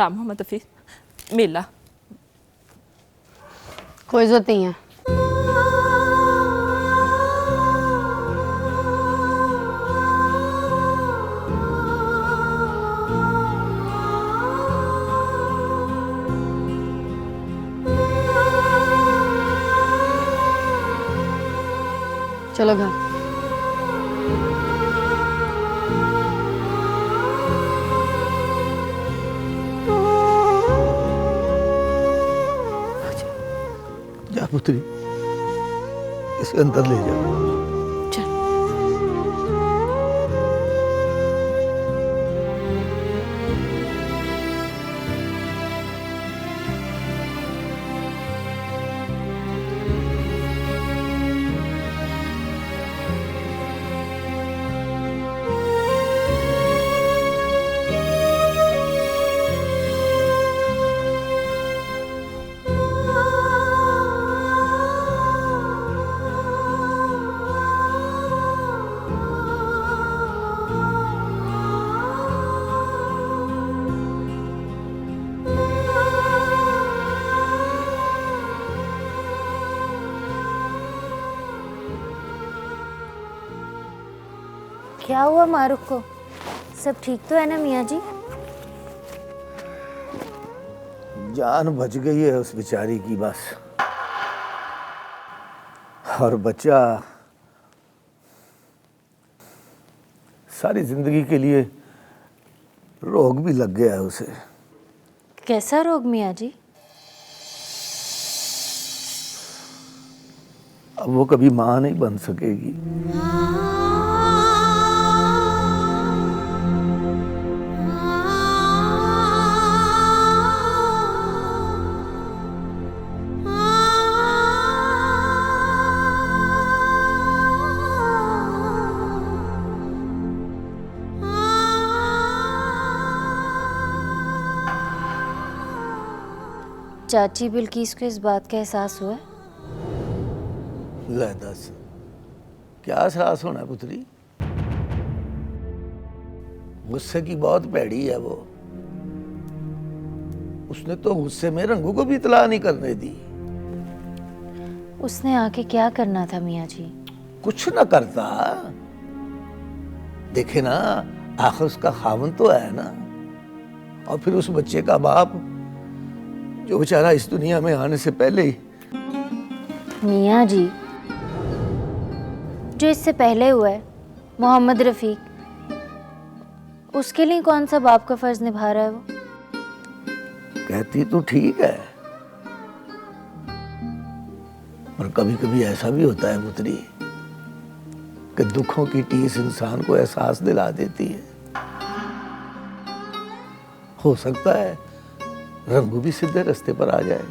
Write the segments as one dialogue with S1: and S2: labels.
S1: बता मोहम्मद हफीज मेला
S2: कोई जरूरत नहीं है। चलो घर।
S3: जा पुत्री, इसे अंदर ले जाओ।
S4: क्या हुआ मारूफ को? सब ठीक तो है ना मियाँ जी?
S3: जान बच गई है उस बेचारी की बस, और बच्चा सारी जिंदगी के लिए रोग भी लग गया है उसे।
S4: कैसा रोग मियाँ जी?
S3: अब वो कभी मां नहीं बन सकेगी।
S4: चाची बिल्किस को इस बात का एहसास हुआ?
S3: ले दस, क्या एहसास होना पुत्री? गुस्से की बहुत भैड़ी है वो। उसने तो गुस्से में रंगू को भी इतला नहीं करने दी।
S4: उसने आके क्या करना था मियाँ जी?
S3: कुछ न करता, देखे ना, आखिर उसका खावन तो है ना, और फिर उस बच्चे का बाप जो बेचारा इस दुनिया में आने से पहले ही।
S4: मियाँ जी, जो इससे पहले हुआ है मोहम्मद रफीक, उसके लिए कौन सा बाप का फर्ज निभा रहा है वो?
S3: कहती तो ठीक है, पर कभी कभी ऐसा भी होता है पुत्री कि दुखों की टीस इंसान को एहसास दिला देती है। हो सकता है रंगू भी सीधे रास्ते पर आ जाए।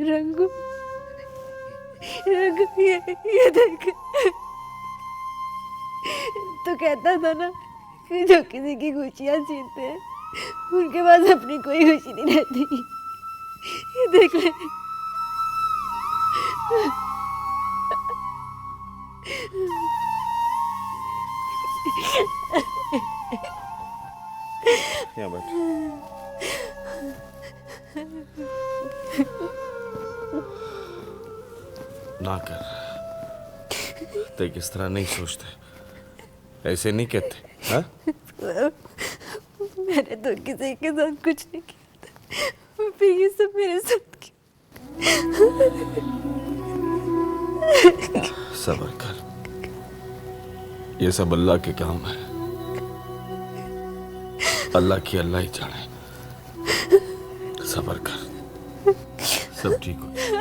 S1: रंगू, रंगू, ये देख। तो कहता था ना कि जो किसी की खुशियाँ छीनते हैं उनके पास अपनी कोई खुशी नहीं रहती। ये देख ले।
S5: यहाँ बैठ। ना कर, देख इस तरह नहीं सोचते, ऐसे नहीं कहते। हाँ?
S1: मैंने तो किसी के साथ कुछ नहीं किया था, फिर ये सब मेरे साथ किया।
S5: सब्र कर, ये सब अल्लाह के काम है। अल्लाह की अल्लाह ही जाने। सब्र कर, सब ठीक हो जाएगा।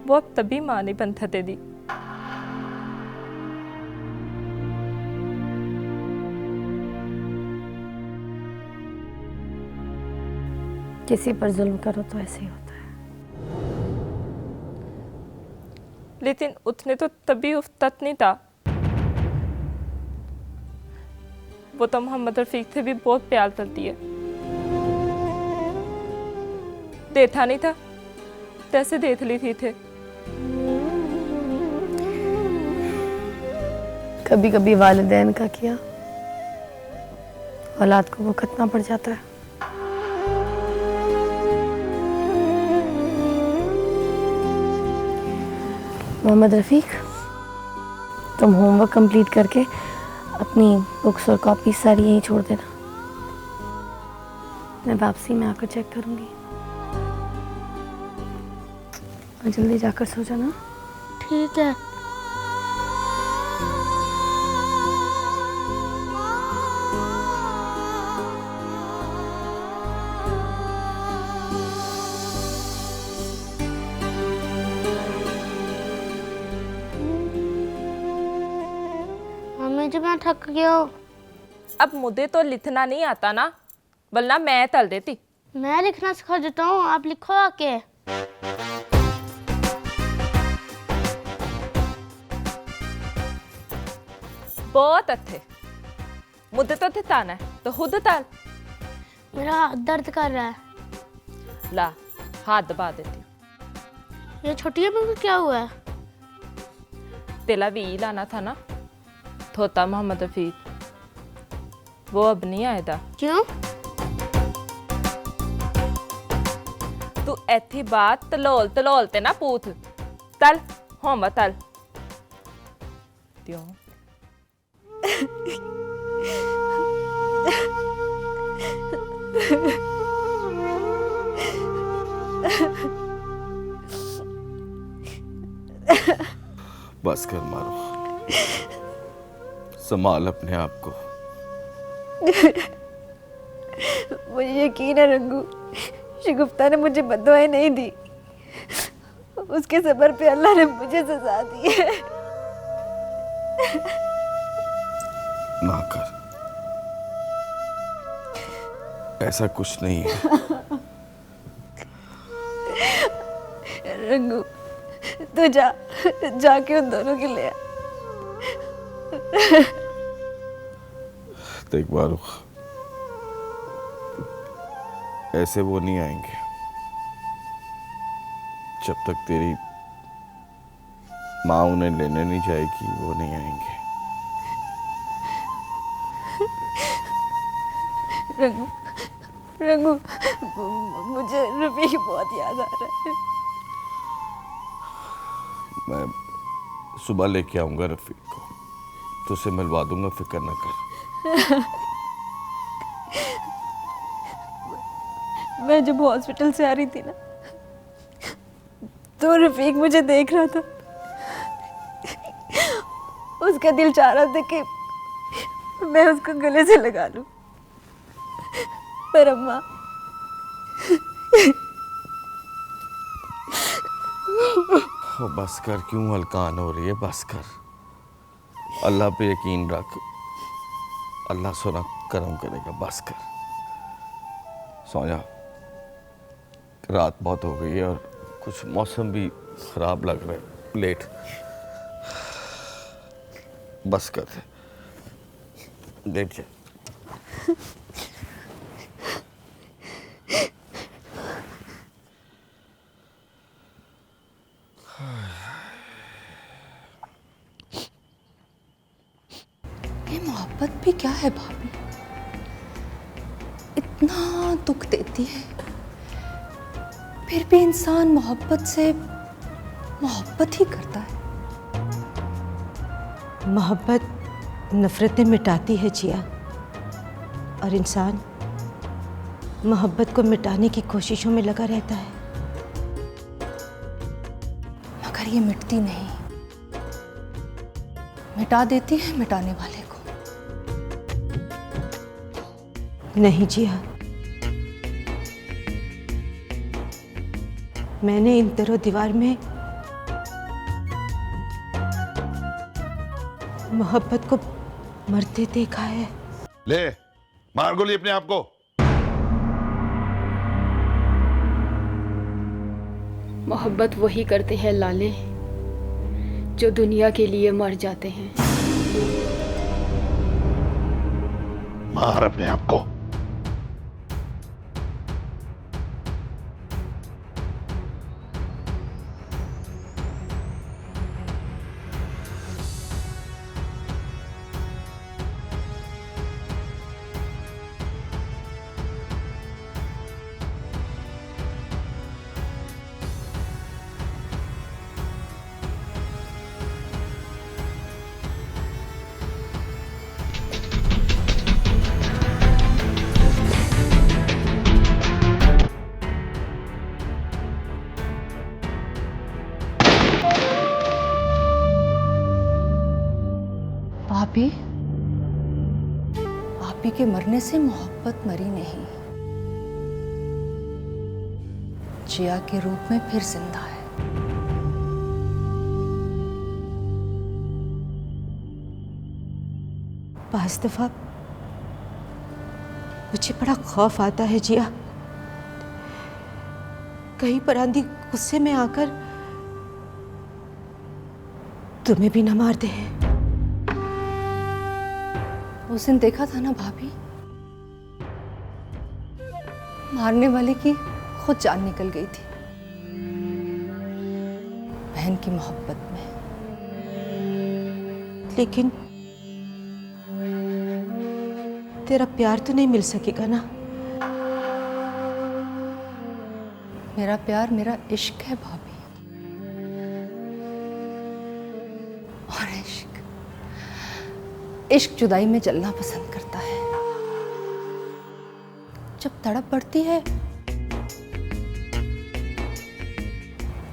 S1: वो अब तभी माँ नहीं बनथते दी।
S2: किसी पर जुल्म करो तो ऐसे ही होता है।
S1: लेकिन उसने तो तभी उफ्तत नहीं था। वो तो मोहम्मद रफीक से भी बहुत प्यार करती है। देखा नहीं था, तैसे देख ली थी थे।
S2: कभी कभी वालिदैन का किया औलाद को वो खतना पड़ जाता है। मोहम्मद रफीक, तुम होमवर्क कंप्लीट करके अपनी बुक्स और कॉपी सारी यहीं छोड़ देना। मैं वापसी में आकर चेक करूंगी। और जल्दी जाकर सो जाना।
S4: ठीक है। मम्मी जी मैं थक गया हूँ।
S1: अब मुझे तो लिखना नहीं आता ना, वरना मैं तल देती।
S4: मैं लिखना सिखा देता हूँ, आप लिखो आके।
S1: बहुत अच्छे। मुझे तो ताना है तो खुद ताल।
S4: मेरा हाथ दर्द कर रहा है।
S1: ला, हाथ दबा देती हूँ।
S4: ये छोटी अम्मी को क्या हुआ है?
S1: तेला भी लाना था ना, थोता मोहम्मद रफीक, वो अब नहीं आएगा।
S4: क्यों?
S1: तू ऐथी बात तलोल तलोल ते ना पूछ। तल होम तल त्यों।
S5: बस कर मारो, संभाल अपने आप को।
S1: मुझे यकीन है रंगू, शगुफ्ता ने मुझे बद्दुआएं नहीं दी। उसके सब्र पे अल्लाह ने मुझे सजा दी है।
S5: ना कर, ऐसा कुछ नहीं है।
S1: रंगू, तू जाके उन दोनों के ले आ।
S5: देख बारूख, ऐसे वो नहीं आएंगे जब तक तेरी माँ उन्हें लेने नहीं जाएगी, वो नहीं आएंगे।
S1: रंगू, रंगू, मुझे रफीक बहुत याद आ रहा है।
S5: मैं सुबह लेके आऊंगा रफीक को, तुझसे मिलवा दूंगा, फिक्र न कर।
S1: मैं जब हॉस्पिटल से आ रही थी ना, तो रफीक मुझे देख रहा था। उसका दिल चाह रहा था कि मैं उसको गले से लगा लूं, पर अम्मा
S5: ओ बस कर, क्यों हल्कान हो रही है? बस कर, अल्लाह पे यकीन रख, अल्लाह सोना करम करेगा। बस कर, सो जा, रात बहुत हो गई है और कुछ मौसम भी खराब लग रहा है, लेट। बस कर, लेट जा।
S6: ये मोहब्बत भी क्या है भाभी, इतना दुख देती है, फिर भी इंसान मोहब्बत से मोहब्बत ही करता है।
S7: मोहब्बत नफरतें मिटाती है जिया, और इंसान मोहब्बत को मिटाने की कोशिशों में लगा रहता है।
S6: मगर ये मिटती नहीं, मिटा देती है मिटाने वाले को।
S7: नहीं जिया, मैंने इन दरो दीवार में मोहब्बत को मरते देखा है।
S8: ले मार गोली अपने आप को।
S9: मोहब्बत वही करते हैं लाले जो दुनिया के लिए मर जाते हैं।
S8: मार अपने आप को।
S6: भाभी, भाभी के मरने से मोहब्बत मरी नहीं, जिया के रूप में फिर जिंदा है।
S7: बाज़ दफा मुझे बड़ा खौफ आता है जिया, कहीं पर आंधी गुस्से में आकर तुम्हें भी न मार दे।
S6: उस दिन देखा था ना भाभी, मारने वाले की खुद जान निकल गई थी बहन की मोहब्बत में।
S7: लेकिन तेरा प्यार तो नहीं मिल सकेगा ना?
S6: मेरा प्यार मेरा इश्क है भाभी, और इश्क जुदाई में जलना पसंद करता है। जब तड़प बढ़ती है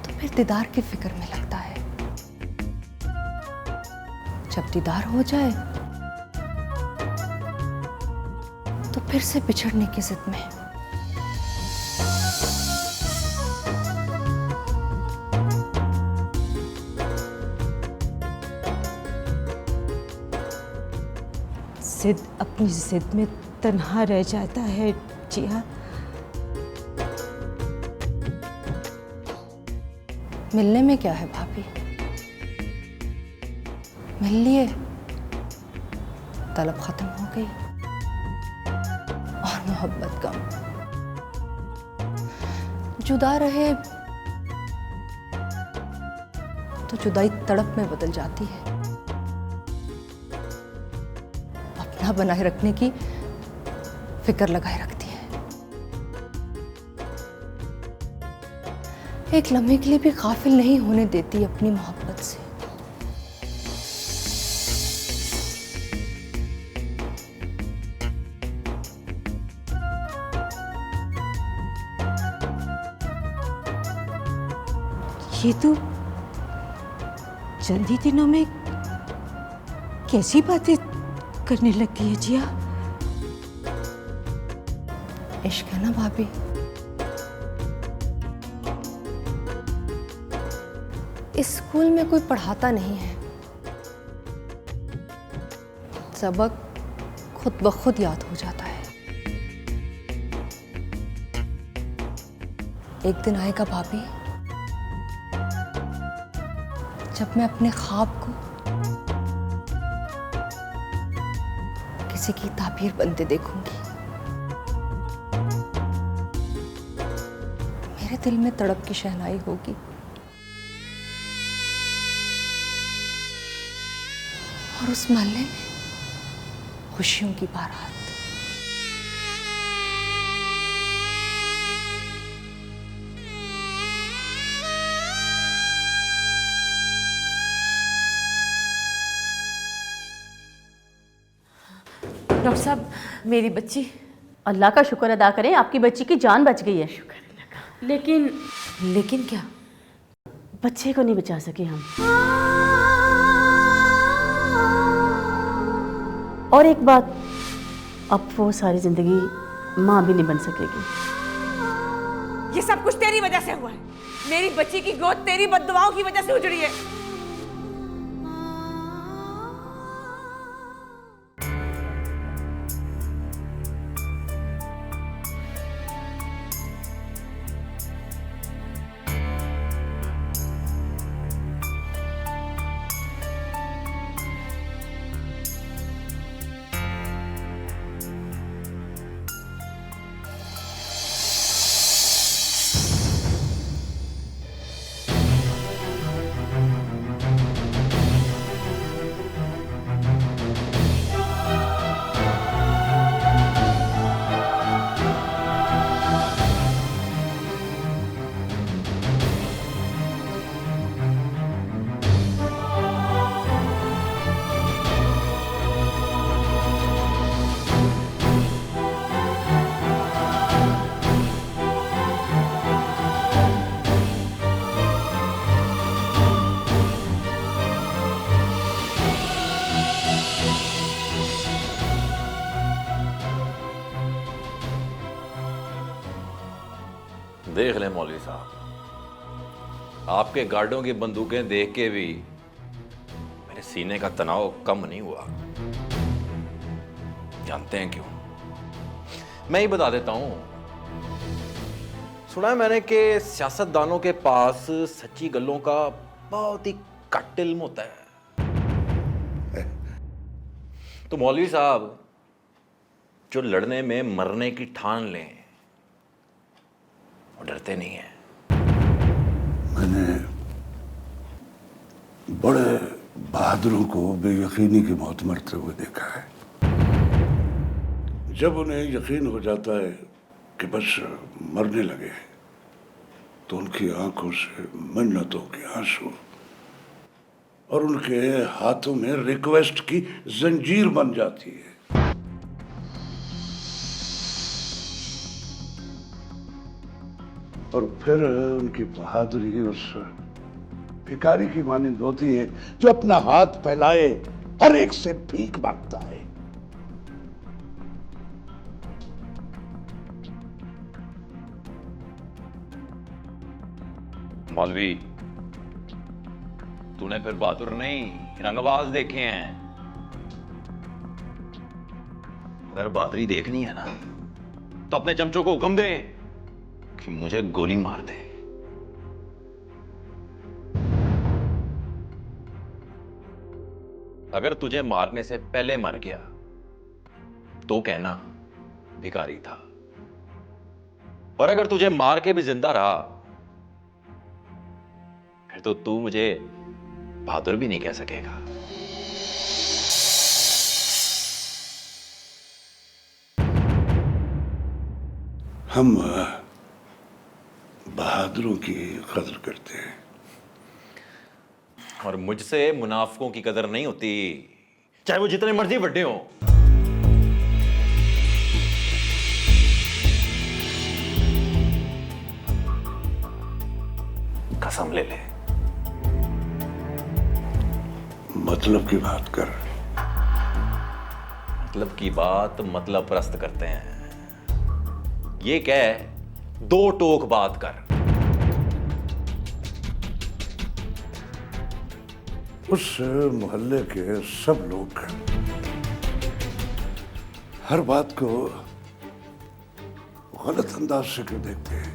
S6: तो फिर दीदार की फिक्र में लगता है, जब दीदार हो जाए तो फिर से बिछड़ने की जिद में।
S7: जिद अपनी जिद में तन्हा रह जाता है जिया।
S6: मिलने में क्या है भाभी, मिल लिए, तलब खत्म हो गई और मोहब्बत कम। जुदा रहे तो जुदाई तड़प में बदल जाती है, अपना बनाए रखने की फिक्र लगाए रखती है। एक लम्हे के लिए भी गाफिल नहीं होने देती अपनी मोहब्बत से।
S7: ये तो चंद ही दिनों में कैसी बातें करने लगी है जिया।
S6: इश्क है ना भाभी, इस स्कूल में कोई पढ़ाता नहीं है, सबक खुद ब खुद याद हो जाता है। एक दिन आएगा भाभी जब मैं अपने ख्वाब को किसी की ताबीर बनते देखूंगी। मेरे दिल में तड़प की शहनाई होगी और उस महल्ले में खुशियों की बारात।
S10: डॉक्टर साहब, मेरी बच्ची। अल्लाह का शुक्र अदा करें, आपकी बच्ची की जान बच गई है। शुक्र अल्लाह का। लेकिन क्या? बच्चे को नहीं बचा सके हम। और एक बात, अब वो सारी जिंदगी माँ भी नहीं बन सकेगी।
S11: ये सब कुछ तेरी वजह से हुआ है। मेरी बच्ची की गोद तेरी बद्दुआओं की वजह से उजड़ी है।
S12: देख लें मौलवी साहब, आपके गार्डों की बंदूकें देख के भी मेरे सीने का तनाव कम नहीं हुआ। जानते हैं क्यों? मैं ही बता देता हूं। सुना है मैंने कि सियासतदानों के पास सच्ची गल्लों का बहुत ही कट इल्म होता है। तो मौलवी साहब, जो लड़ने में मरने की ठान लें, वो डरते नहीं है।
S8: मैंने बड़े बहादुरों को बेयकीनी की मौत मरते हुए देखा है। जब उन्हें यकीन हो जाता है कि बस मरने लगे, तो उनकी आंखों से मिन्नतों के आंसू और उनके हाथों में रिक्वेस्ट की जंजीर बन जाती है। और फिर उनकी बहादुरी उस भिखारी की मानिंद होती है जो अपना हाथ फैलाए हर एक से भीख मांगता है।
S12: मौलवी, तूने फिर बहादुर नहीं रंगबाज देखे हैं। अगर बहादुरी देखनी है ना, तो अपने चमचों को हुक्म दे कि मुझे गोली मार दे। अगर तुझे मारने से पहले मर गया तो कहना भिखारी था, और अगर तुझे मार के भी जिंदा रहा फिर तो तू मुझे बहादुर भी नहीं कह सकेगा।
S8: हम बहादुरों की कदर करते हैं,
S12: और मुझसे मुनाफिकों की कदर नहीं होती, चाहे वो जितने मर्जी बड़े हों। कसम ले ले।
S8: मतलब की बात कर।
S12: मतलब की बात मतलब परस्त करते हैं। ये कह, दो टोक बात कर।
S8: उस मोहल्ले के सब लोग हर बात को गलत अंदाज से क्यों देखते हैं?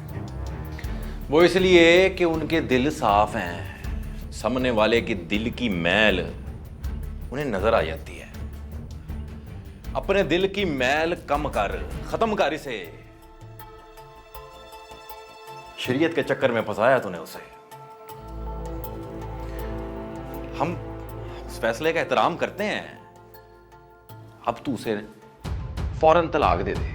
S12: वो इसलिए कि उनके दिल साफ हैं। सामने वाले के दिल की मैल उन्हें नजर आ जाती है। अपने दिल की मैल कम कर, खत्म कर इसे। शरीयत के चक्कर में फंसाया तूने उसे। हम उस फैसले का एहतराम करते हैं। अब तू उसे फौरन तलाक दे दे।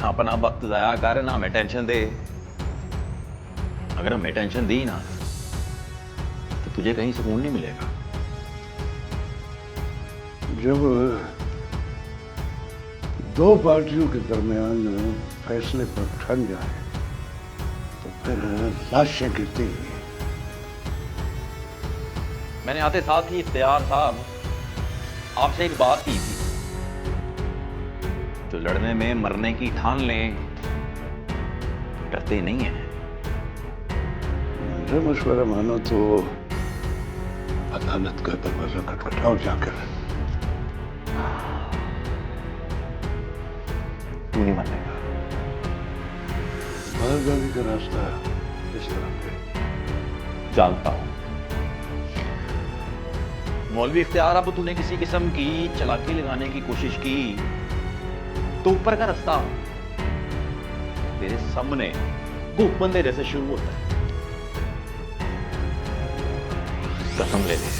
S12: ना अपना वक्त जाया कर, ना हमें टेंशन दे। अगर हमें टेंशन दी ना तो तुझे कहीं सुकून नहीं मिलेगा।
S8: जब दो पार्टियों के दरमियान फैसले पर ठन जाए तो फिर लाशें गिरती हैं।
S12: मैंने आते साथ ही इख्तियार साहब आपसे एक बात की थी, तो लड़ने में मरने की ठान लें, डरते नहीं हैं।
S8: मेरा मशवरा मानो तो अदालत का दरवाजा खटखटाओ जाकर।
S12: तू नहीं मानेगा।
S8: बाहरगामी का रास्ता इस तरफ है।
S12: जानता हूं। मौलवी इख्तियार, अब तूने किसी किस्म की चालाकी लगाने की कोशिश की तो ऊपर का रास्ता तेरे सामने भूख बंदेरे से शुरू होता है। कसम ले ले।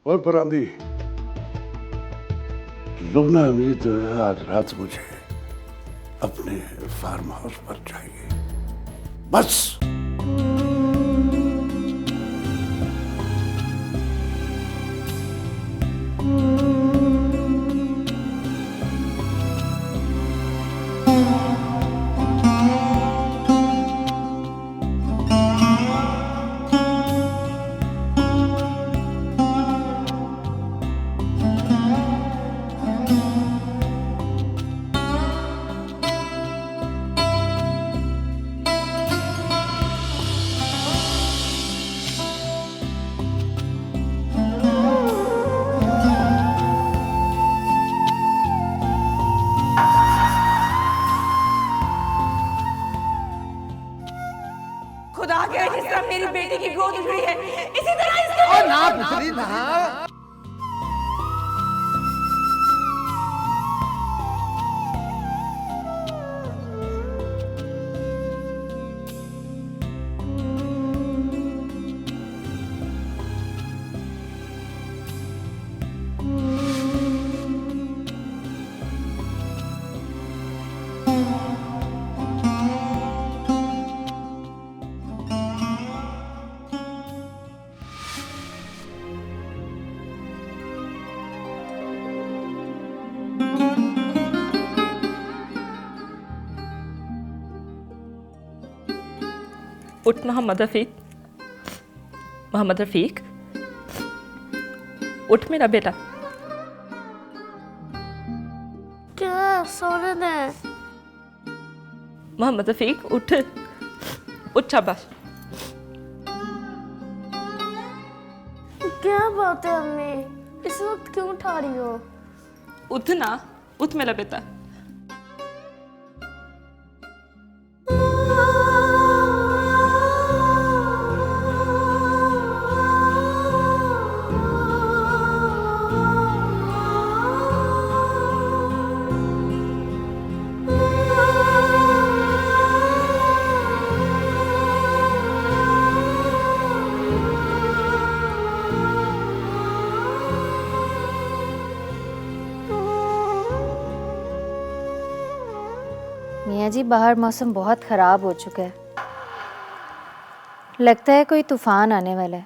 S8: और परांदी, लुबना अमीद आज रात मुझे अपने फार्म हाउस पर चाहिए, बस।
S11: खुदा के जिस तरह मेरी बेटी की गोद उठ रही है, इसी तरह इसका
S3: ना पुत्री ना।
S13: उठ मोहम्मद रफ़ीक, मोहम्मद रफ़ीक, उठ मेरा बेटा।
S2: सोने दे।
S6: मोहम्मद रफीक उठ, उठ शाबाश।
S2: क्या बात है अम्मी, इस वक्त क्यों उठा रही हो?
S6: उठ ना, उठ मेरा बेटा।
S4: मियाँ जी, बाहर मौसम बहुत ख़राब हो चुका है, लगता है कोई तूफान आने वाला है।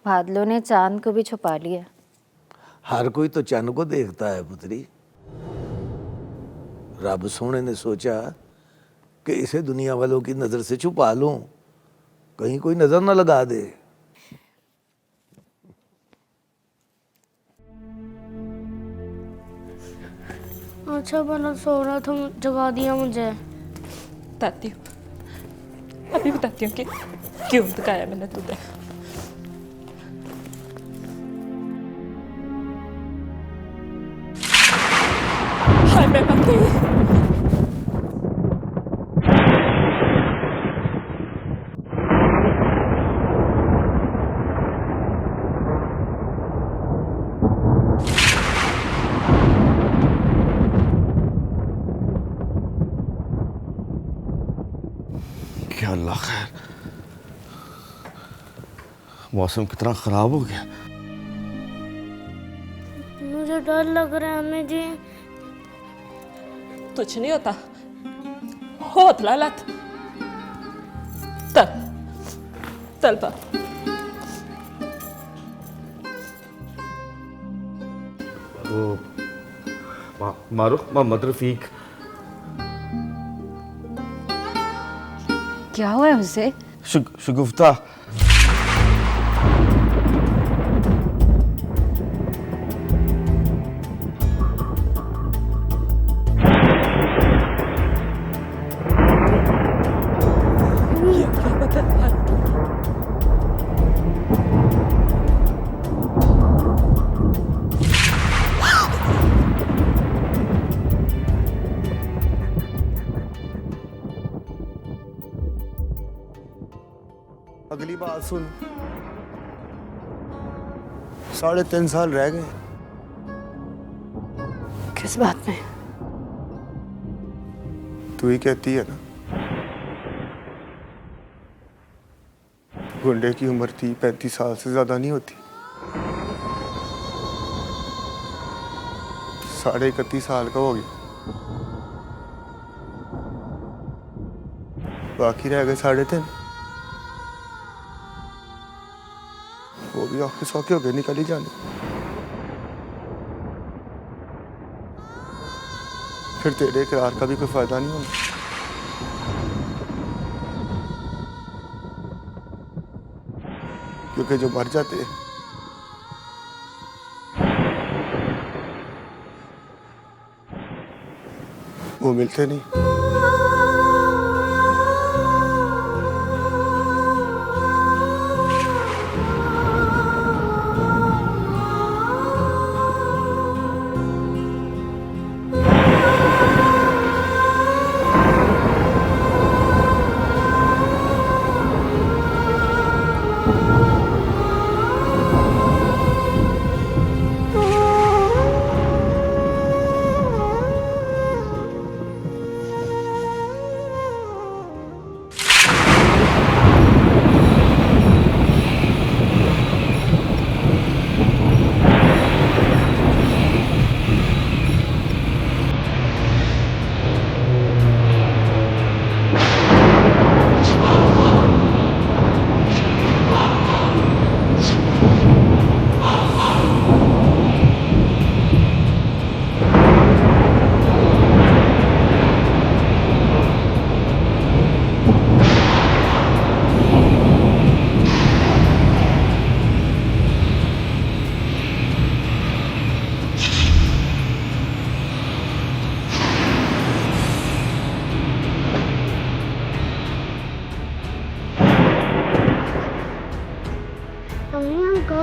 S4: बादलों ने चांद को भी छुपा लिया।
S3: हर कोई तो चंद को देखता है पुत्री। रब सोने ने सोचा कि इसे दुनिया वालों की नजर से छुपा लूं, कहीं कोई नजर न लगा दे।
S2: अच्छा बना, सो रहा था, जगा दिया मुझे।
S6: बताती हूँ, अभी बताती हूँ कि क्यों दिखाया मैंने तुझे। हाय मैं मर गई।
S5: क्या अल्लाह खैर, मौसम कितना खराब हो गया।
S2: मुझे डर लग रहा है अम्मी जी।
S6: कुछ नहीं होता, होत लालत। चल चल पा।
S5: वो मारूफ मोहम्मद रफीक।
S4: क्या हुआ है उसे?
S5: शगुफ्ता।
S13: अगली बात सुन, 3.5 साल रह गए।
S2: किस बात में?
S13: तू ही कहती है ना, गुंडे की उम्र 30-35 साल से ज्यादा नहीं होती। 31.5 साल का हो गया, बाकी रह गए 3.5। वो भी औखे सौखे हो गए, निकल ही जाने। फिर तेरे इकरार का भी कोई फायदा नहीं होना। क्योंकि जो मर जाते वो मिलते नहीं।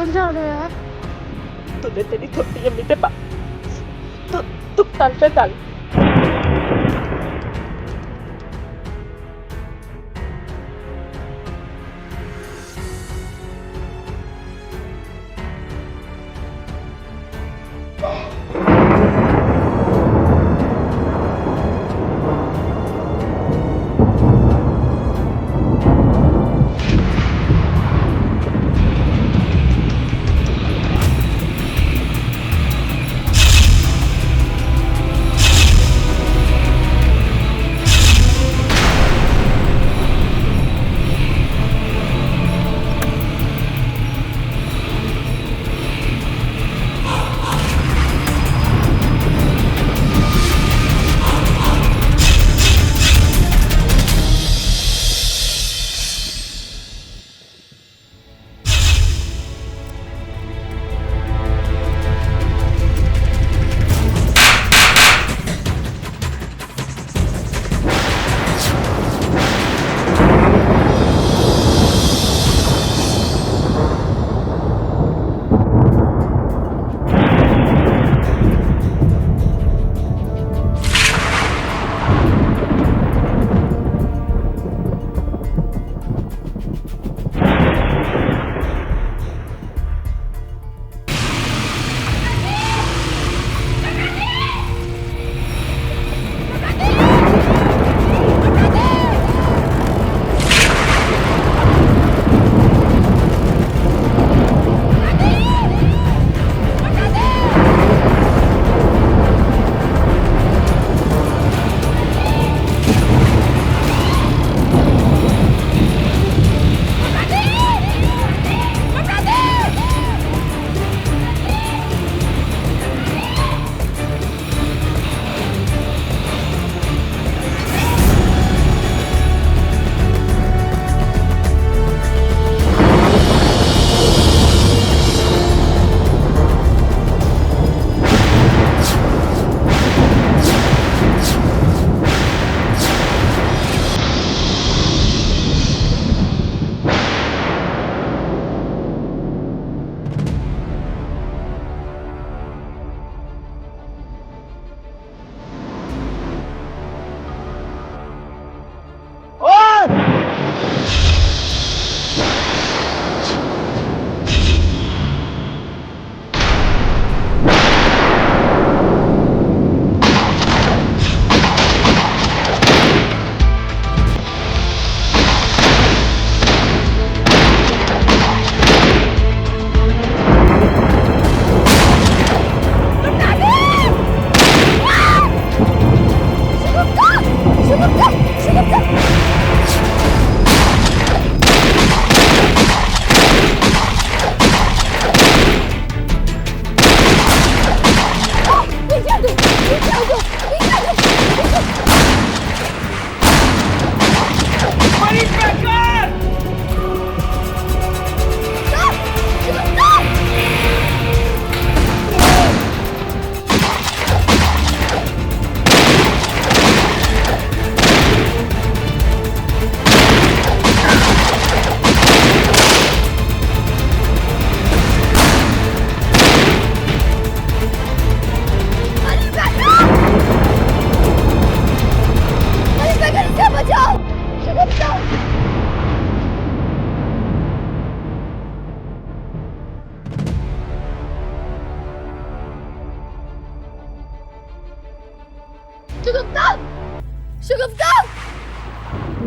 S10: कौन जा रहा है? तूने तेरी छोटी अम्मी के पास तू तल पे तल।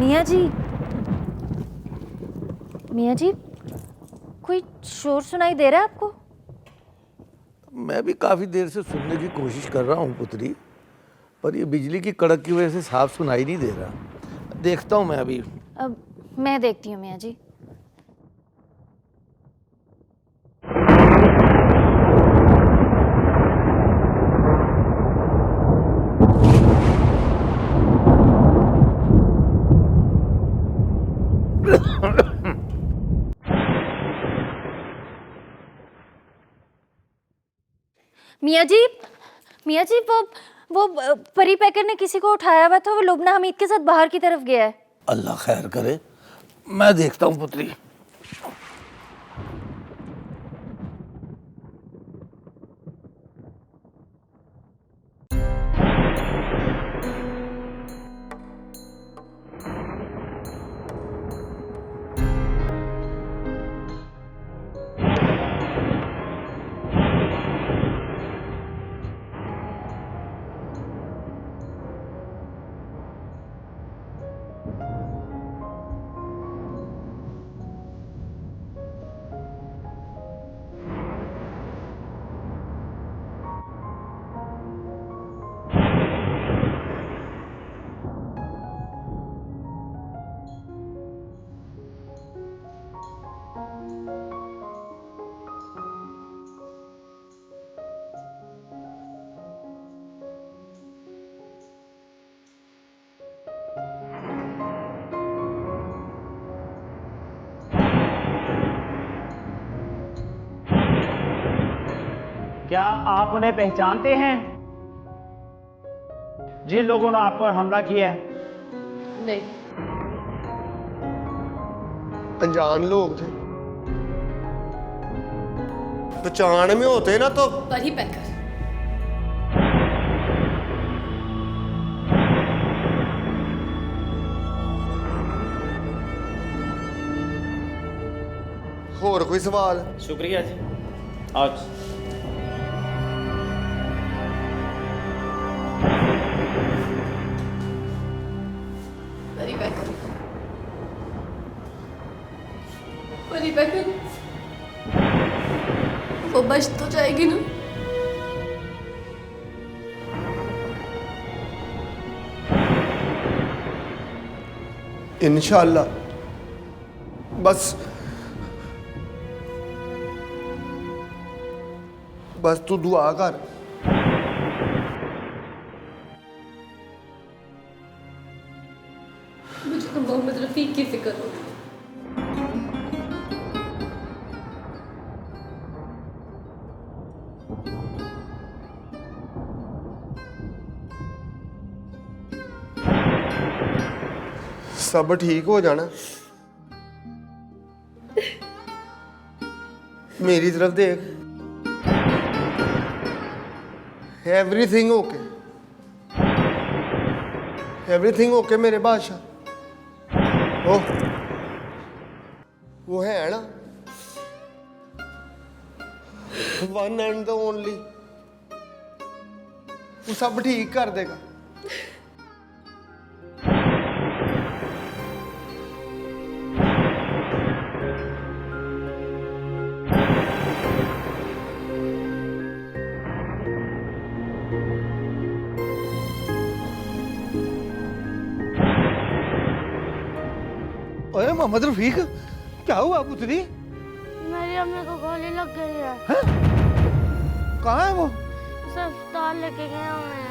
S4: मियाँ जी, मियाँ जी, कोई शोर सुनाई दे रहा है आपको?
S3: मैं भी काफ़ी देर से सुनने की कोशिश कर रहा हूँ पुत्री, पर ये बिजली की कड़क की वजह से साफ सुनाई नहीं दे रहा। देखता हूँ मैं अभी।
S4: अब मैं देखती हूँ मियाँ जी। मियाँ जी वो परी पैकर ने किसी को उठाया हुआ था, वो लुबना हमीद के साथ बाहर की तरफ गया है।
S3: अल्लाह खैर करे, मैं देखता हूँ पुत्री।
S14: क्या आप उन्हें पहचानते हैं जिन लोगों ने आप पर हमला किया है?
S10: नहीं।
S13: अनजान लोग थे, पहचान में होते ना तो
S10: परी पैकर।
S13: और कोई सवाल?
S14: शुक्रिया जी। आज
S10: परी पैकर, परी पैकर, वो बच तो जाएगी ना?
S13: इंशाल्लाह। बस तू दुआ कर।
S10: मुझे तो मोहम्मद रफीक की फिक्र होती है।
S13: सब ठीक हो जाना। मेरी तरफ देख। एवरीथिंग ओके, एवरीथिंग ओके मेरे बादशाह। वो है ना वन एंड द ओनली, वो सब ठीक कर देगा।
S3: अरे मोहम्मद रफीक, क्या हुआ पुत्री?
S15: मेरी अम्मी को गोली लग गई है।
S3: कहाँ है वो?
S15: उसे अस्पताल लेके गया हूँ मैं।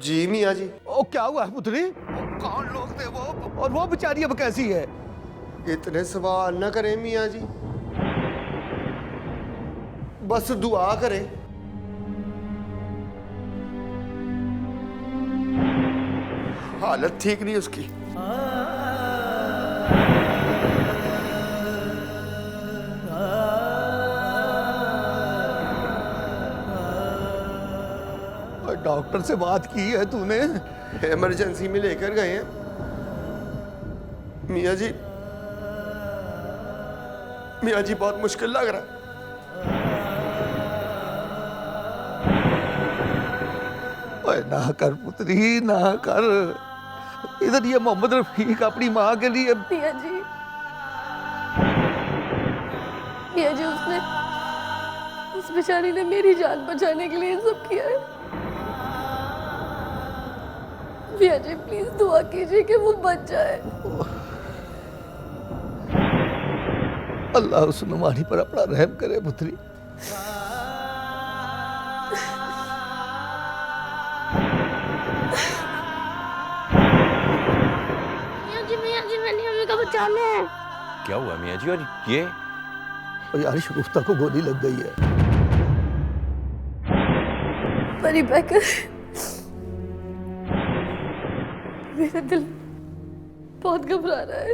S13: जी मियाँ जी।
S3: ओ क्या हुआ है पुत्री? कौन लोग थे वो, और वो बेचारी अब कैसी है?
S13: इतने सवाल ना करें मियाँ जी, बस दुआ करें। हालत ठीक नहीं उसकी।
S3: डॉक्टर से बात की है तूने?
S13: इमरजेंसी में लेकर गए हैं मियाँ जी। मियाँ जी बहुत मुश्किल लग रहा है।
S3: ओए ना कर पुत्री, ना कर। इधर ये मोहम्मद रफीक अपनी माँ के लिए।
S15: मियाँ जी उसने, उस बेचारी ने मेरी जान बचाने के लिए सब किया है। मियाँ जी प्लीज दुआ कीजिए कि वो बच जाए।
S3: अल्लाह उस नुमानी पर अपना रहम करे पुत्री।
S15: मियाँ जी मैंने अम्मी को बचाना है।
S12: क्या हुआ मियाँ जी? और ये
S3: यार शगुफ्ता को गोली लग गई है।
S15: परी पैकर, मेरा दिल बहुत घबरा रहा है।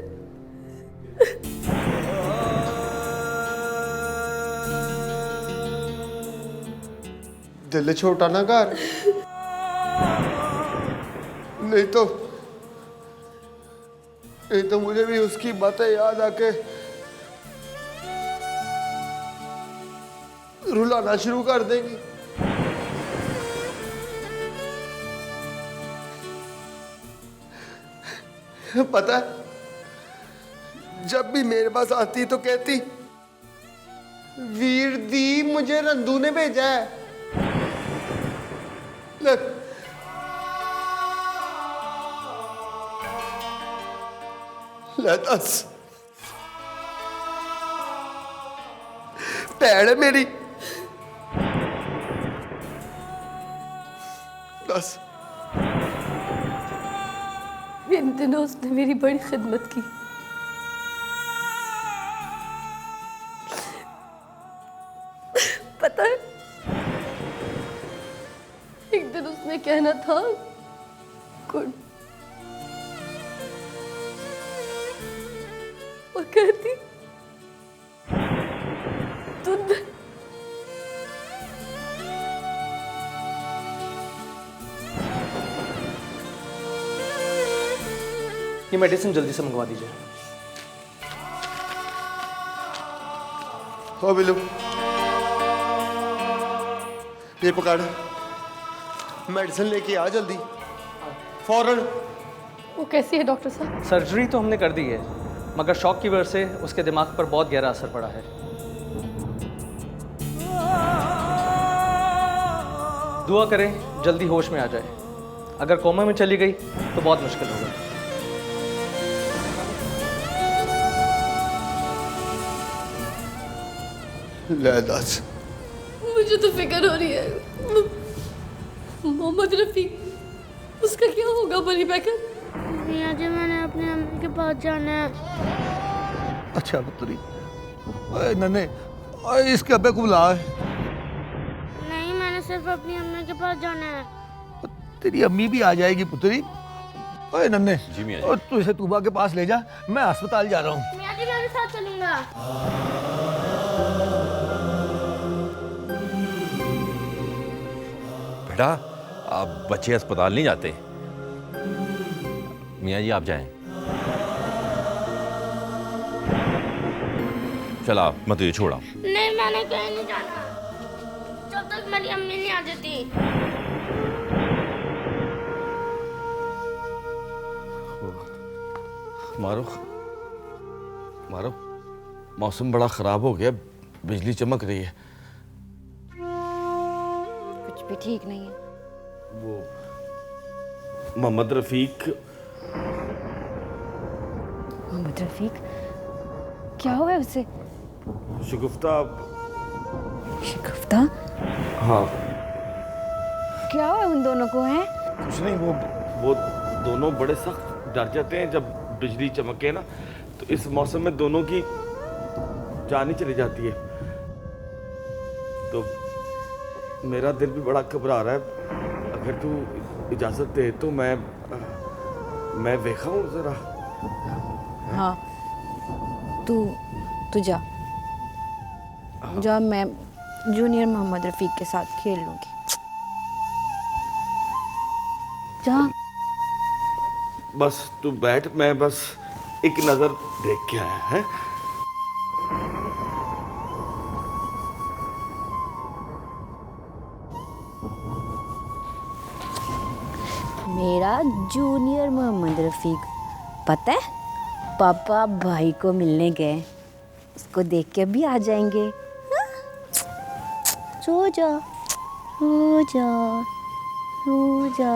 S13: दिल छोटा ना कर, नहीं तो मुझे भी उसकी बातें याद आके रुलाना शुरू कर देंगी। पता है जब भी मेरे पास आती तो कहती, वीर दी मुझे रंदू ने भेजा है। ਲੈ ਦੱਸ ਭੈਣ ਹੈ ਮੇਰੀ ਦੱਸ
S15: इन दिनों उसने मेरी बड़ी खिदमत की। पता है एक दिन उसने कहना था गुड और कहती दूध।
S16: ये मेडिसिन जल्दी से मंगवा दीजिए।
S13: हो बिल्लू ये पकड़ मेडिसिन लेके आ जल्दी फौरन।
S15: वो कैसी है डॉक्टर साहब?
S16: सर्जरी तो हमने कर दी है मगर शॉक की वजह से उसके दिमाग पर बहुत गहरा असर पड़ा है। दुआ करें जल्दी होश में आ जाए, अगर कोमा में चली गई तो बहुत मुश्किल होगा।
S13: ले दस
S15: मुझे तो फिक्र हो रही है मोहम्मद रफी उसका क्या होगा परी पैकर?
S17: मियाँ जी मैंने अपनी अम्मी के पास जाना है।
S3: अच्छा पुत्री, ओए नन्हे, ओए इसके अब्बे को बुला।
S17: नहीं मैंने सिर्फ अपनी अम्मी के पास जाना है।
S3: तेरी अम्मी भी आ जाएगी पुत्री। ओए नन्हे,
S12: जी मियाँ जी।
S3: और तू इसे तूबा के पास ले जा, मैं अस्पताल जा रहा हूँ।
S17: मियाँ जी मैं भी साथ चलूंगा।
S12: बेटा आप बच्चे अस्पताल नहीं जाते। मियाँ जी आप जाएं। चला मैं तुझे छोड़ा।
S17: नहीं मैंने कहीं नहीं जाना जब तक मेरी अम्मी नहीं आ जाती।
S5: मारो मारो, मौसम बड़ा ख़राब हो गया, बिजली चमक रही है।
S4: कुछ भी ठीक नहीं है।
S5: वो मोहम्मद रफ़ीक।
S1: मोहम्मद रफीक क्या हुआ है उसे?
S5: शगुफ्ता।
S1: शगुफ्ता?
S5: हाँ
S1: क्या हुआ उन दोनों को है?
S5: कुछ नहीं, वो दोनों बड़े सख्त डर जाते हैं जब बिजली चमके ना, तो इस मौसम में दोनों की जान ही चली जाती है। तो मेरा दिल भी बड़ा घबरा रहा है, अगर तू इजाज़त दे तो मैं देखा हूँ ज़रा।
S1: हाँ तू जा जा, मैं जूनियर मोहम्मद रफीक के साथ खेल लूंगी। जा
S5: बस तू बैठ, मैं बस एक नज़र देख के आया है।
S1: मेरा जूनियर मोहम्मद रफीक, पता है पापा भाई को मिलने गए, उसको देख के भी आ जाएंगे। हाँ? सो जा सो जा सो जा।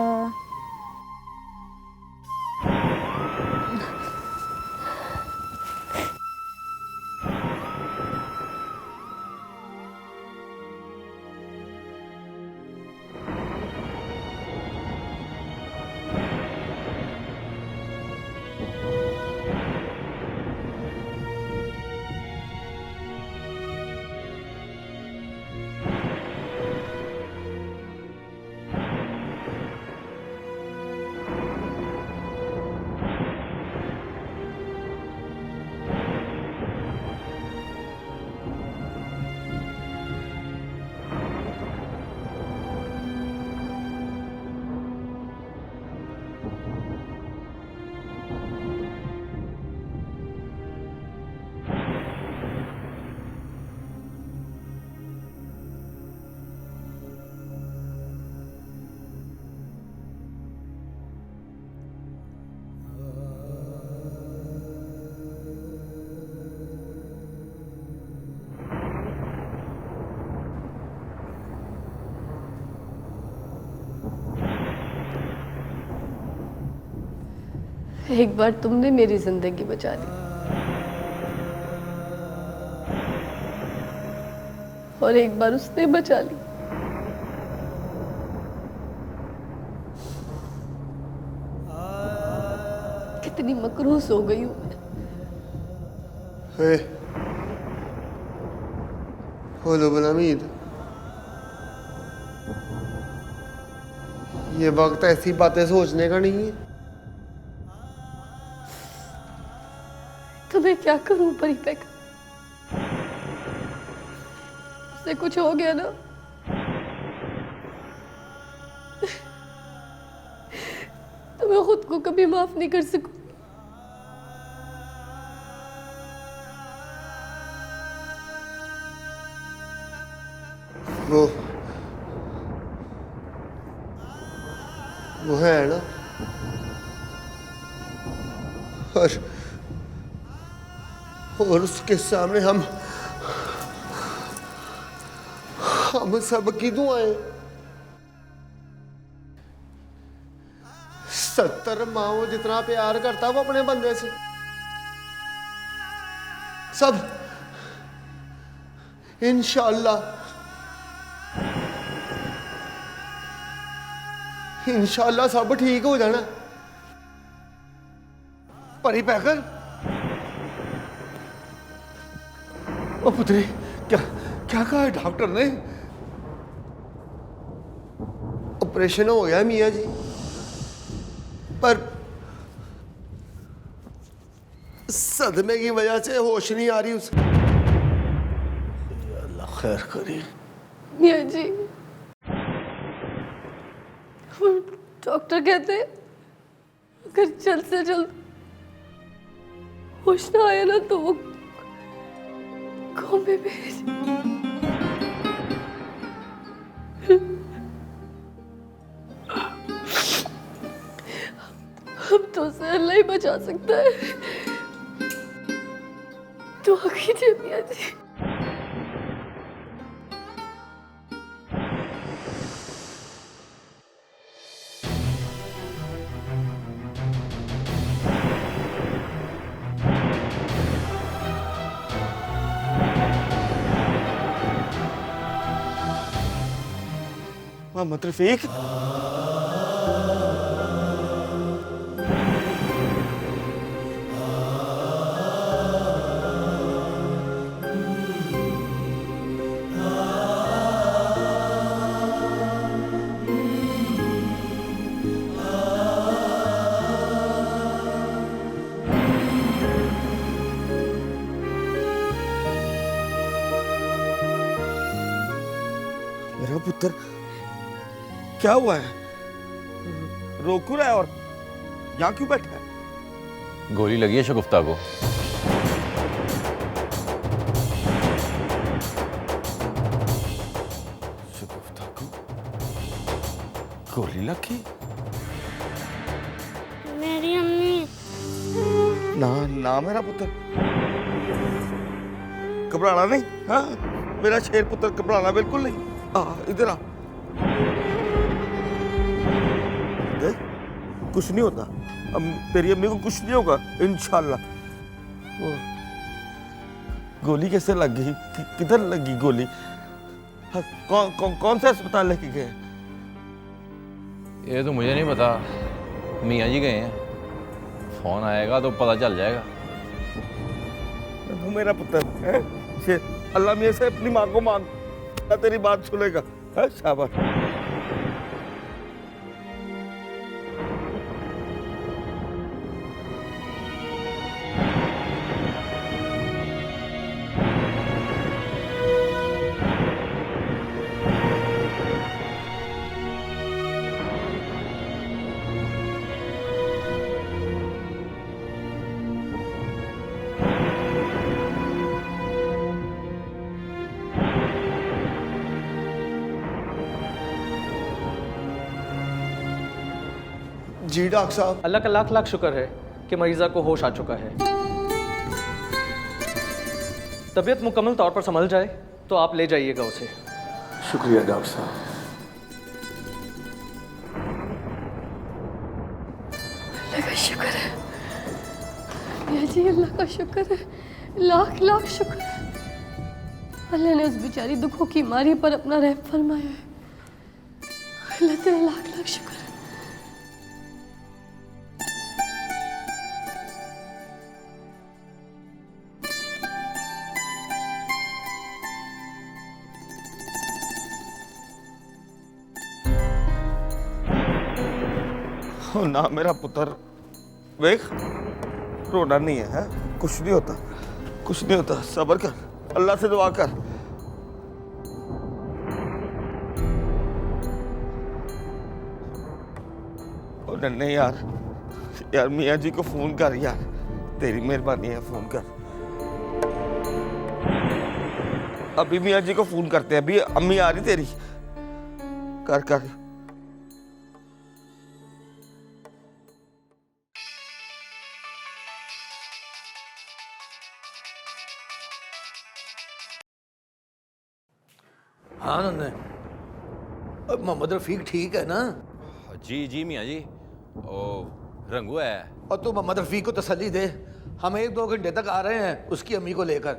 S15: एक बार तुमने मेरी जिंदगी बचा ली और एक बार उसने बचा ली। कितनी मकरूस हो गई हूं मैं।
S13: बोलो बलमीद, ये वक्त ऐसी बातें सोचने का नहीं है।
S15: तो मैं क्या करूं परी पैक? उससे कुछ हो गया ना तो मैं खुद को कभी माफ नहीं कर सकूं।
S13: वो है ना, और उसके सामने हम सबकी दुआएं। 70 माओ जितना प्यार करता वो अपने बंदे से, सब इंशाल्लाह सब ठीक हो जाना। परी पैकर,
S3: ओ पुत्री, क्या क्या कहा है डॉक्टर ने?
S13: ऑपरेशन हो गया मियाँ जी, पर सदमे की वजह से होश नहीं आ रही उसे।
S3: अल्लाह खैर करे।
S15: मियाँ जी, डॉक्टर कहते हैं अगर जल्द से जल्द होश ना आया ना तो वो कोमे में। अब तो उसे अल्लाह ही बचा सकता है। दुआ कीजिए मियाँ जी।
S5: मोहम्मद रफीक, मेरा पुत्र क्या हुआ है? रो क्यों रहा है और यहाँ क्यों बैठा है?
S12: गोली लगी है शगुफ्ता को।
S5: शगुफ्ता को गोली लगी?
S17: मेरी अम्मी।
S5: ना ना मेरा पुत्र, घबराना नहीं। हाँ, मेरा शेर पुत्र, घबराना बिल्कुल नहीं। इधर आ, कुछ नहीं होता। अब तेरी अम्मी को कुछ नहीं होगा इंशाल्लाह। वो गोली कैसे लग गई? किधर लगी गोली? हाँ, कौन सा अस्पताल लेके गए?
S12: ये तो मुझे नहीं पता, मियाँ जी गए हैं। फोन आएगा तो पता चल जाएगा।
S5: वो मेरा पुत्र है, अल्लाह मियाँ से अपनी माँ को मांग, तेरी बात सुनेगा। शाबाश।
S13: जी डॉक्टर साहब।
S16: अल्लाह का लाख लाख शुक्र है कि मरीज़ा को होश आ चुका है। तबीयत मुकम्मल तौर पर संभल जाए तो आप ले जाइएगा उसे।
S8: शुक्रिया डॉक्टर साहब।
S15: अल्लाह का शुक्र है। मियाँ जी अल्लाह का शुक्र है, लाख लाख शुक्र है। अल्लाह ने उस बेचारी दुखों की मारी पर अपना रहम फरमाया है। अल्लाह तेरा लाख लाख शुक्र है।
S5: ओ ना मेरा पुत्र, देख रोना नहीं है, कुछ नहीं होता, कुछ नहीं होता, सब्र कर, अल्लाह से दुआ कर। ओ नन्हे यार, यार मियाँ जी को फोन कर यार, तेरी मेहरबानी है, फोन कर। अभी मियाँ जी को फोन करते हैं, अभी अम्मी आ रही तेरी, कर कर।
S3: हाँ नन्हे, अब मोहम्मद रफीक ठीक है ना?
S12: जी जी मियाँ जी, ओ रंगू है।
S3: और तू मोहम्मद रफीक को तसल्ली दे, हम 1-2 घंटे तक आ रहे हैं उसकी अम्मी को लेकर,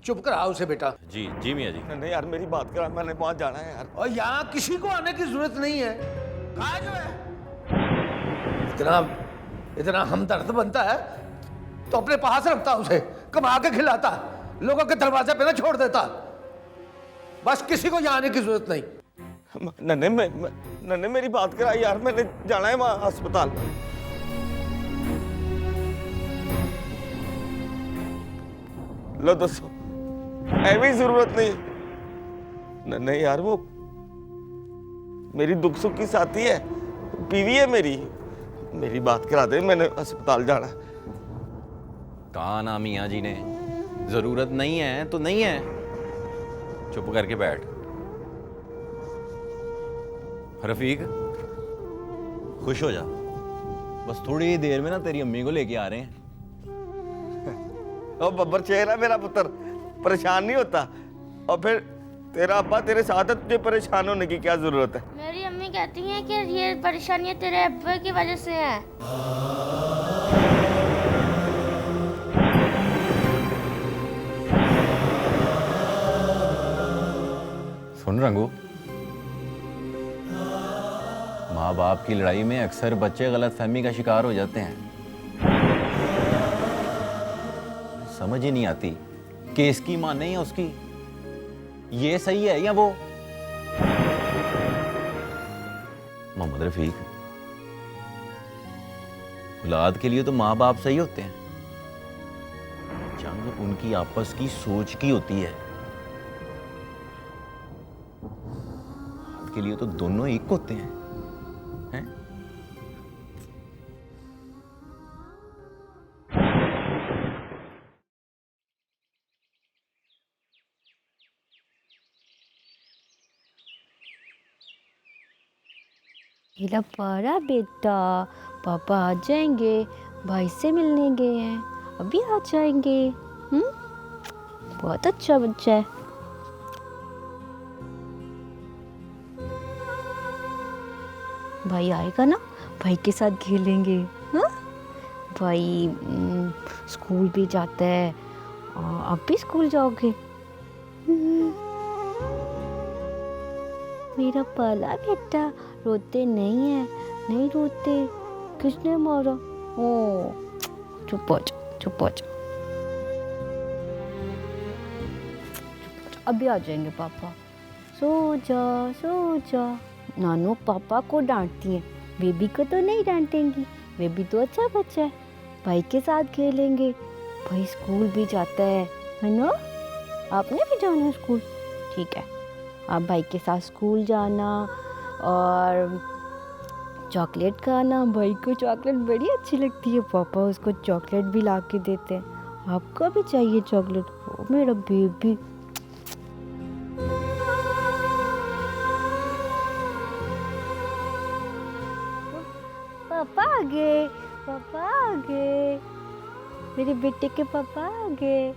S3: चुप करा उसे बेटा।
S12: जी जी मियाँ जी।
S5: नहीं यार मेरी बात करा, मैंने वहां जाना है यार।
S3: और यहाँ किसी को आने की जरूरत नहीं है, कहाँ जो है? इतना इतना हमदर्द बनता है तो अपने पास रखता उसे, कमा के खिलाता, लोगों के दरवाजे पे ना छोड़ देता। बस किसी को यहाँ आने की जरूरत नहीं।
S5: नन्हे मेरी बात करा यार, मैंने जाना है वहां अस्पताल। लो दसो, ऐवी जरूरत नहीं। नन्हे यार वो मेरी दुख सुख की साथी है, बीवी है मेरी बात करा दे, मैंने अस्पताल जाना है।
S12: कहा ना मियाँ जी ने, जरूरत नहीं है तो नहीं है, चुप करके बैठ। रफीक खुश हो जा, बस थोड़ी देर में ना तेरी अम्मी को लेके आ रहे हैं।
S5: ओ बब्बर चेहरा मेरा पुत्र, परेशान नहीं होता, और फिर तेरा अब्बा तेरे साथ है, तुझे परेशान होने की क्या जरूरत है?
S17: मेरी अम्मी कहती हैं कि ये परेशानियां तेरे अब्बा की वजह से हैं।
S12: सुन रंगू, माँ बाप की लड़ाई में अक्सर बच्चे गलतफहमी का शिकार हो जाते हैं। समझ ही नहीं आती कि इसकी माँ नहीं है उसकी, ये सही है या वो। मोहम्मद रफीक, औलाद के लिए तो माँ बाप सही होते हैं, जंग उनकी आपस की सोच की होती है। के लिए तो दोनों एक होते हैं, हैं?
S1: हिला पारा बेटा, पापा आ जाएंगे, भाई से मिलने गए हैं, अभी आ जाएंगे। बहुत अच्छा बच्चा है। भाई आएगा ना, भाई के साथ खेलेंगे। हाँ भाई स्कूल भी जाता है, आप भी स्कूल जाओगे? मेरा पाला बेटा रोते नहीं है, नहीं रोते, किसने मारा? ओ चुप हो जा, चुप हो जा, अभी आ जाएंगे पापा, सो जा सो जा। नानू पापा को डांटती हैं, बेबी को तो नहीं डांटेंगी, बेबी तो अच्छा बच्चा है, भाई के साथ खेलेंगे, भाई स्कूल भी जाता है ना? आपने भी जाना है स्कूल? ठीक है, आप भाई के साथ स्कूल जाना और चॉकलेट खाना। भाई को चॉकलेट बड़ी अच्छी लगती है, पापा उसको चॉकलेट भी ला के देते हैं। आपको भी चाहिए चॉकलेट? ओ मेरा बेबी। पापा आ गए, पापा आ गए, मेरे बेटे के पापा आ गए।